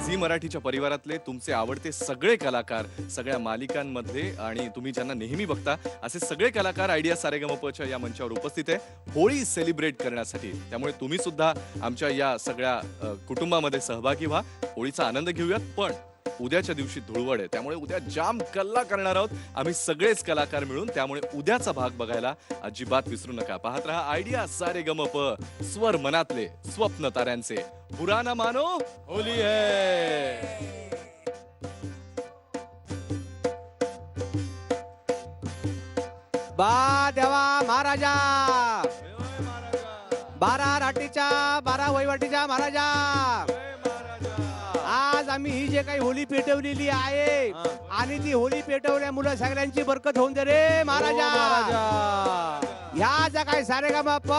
Zee मराठीच्या परिवारातले तुमचे आवडते सगळे कलाकार, सगळ्या मालिकांमधले आणि तुम्ही ज्यांना नेहमी बघता असे सगळे कलाकार आयडिया सारेगमपच्या या मंचावर उपस्थित आहे होळी सेलिब्रेट करण्यासाठी. त्यामुळे तुम्ही सुद्धा आमच्या या सगळ्या कुटुंबामध्ये सहभागी व्हा, होळीचा आनंद घेऊयात. पण उद्याच्या दिवशी धुळवड आहे, त्यामुळे उद्या जाम कल्ला करणार आहोत आम्ही सगळेच कलाकार मिळून. त्यामुळे उद्याचा भाग बघायला अजिबात विसरू नका. पाहत रहा आयडिया सारेगमप, स्वर मनातले स्वप्न ताऱ्यांचे. बुरा ना मानो होली है. बा देवा महाराजा, 12 राटीच्या 12 वहिवाटीच्या महाराजा, आज आम्ही ही जे काही होळी पेटवलेली आहे आणि ती होळी पेटवल्यामुळे सगळ्यांची बरकत होऊन दे रे महाराजा. ह्या ज्या काही सारेगमप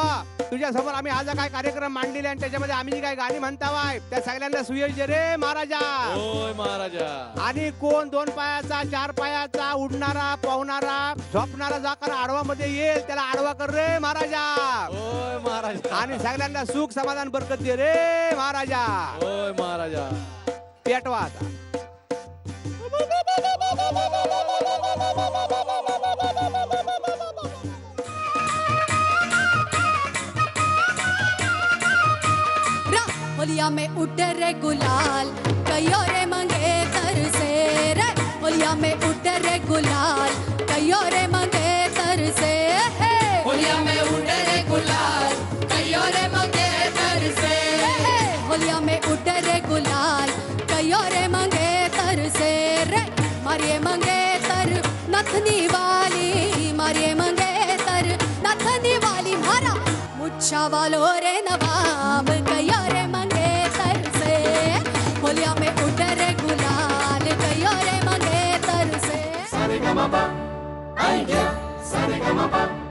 तुझ्या समोर आम्ही आज काय कार्यक्रम मांडलेले आणि त्याच्यामध्ये आम्ही जी काही गाणी म्हणतावाय त्या सगळ्यांना सुयश दे रे महाराजा. होय महाराजा. आणि कोण 2 पायाचा 4 पायाचा उडणारा पावणारा झोपणारा जाकर आडवा मध्ये येईल त्याला आडवा कर रे महाराजा. होय महाराजा. आणि सगळ्यांना सुख समाधान बरकत दे रे महाराजा. होय महाराजा. पेटवा आता. होलिया में उठे रे गुलाल कयो रे मंगेतर से रे. होलिया में उठे रे गुलाल कयो रे मंगेतर से. होलिया में उठे रे गुलाल कयो रे मंगेतर से. होलिया में उठे रे गुलाल कयो रे मंगेतर से रे. मारिये मंगेतर नथनी वाली, मारिये मंगेतर नथनी वाली मारा मुच्छा वालो रे नवाब कयो रे मंगेतर से. होलिया में उठे रे गुलाल कयो रे मंगेतर से. Saregama, idea, Saregama.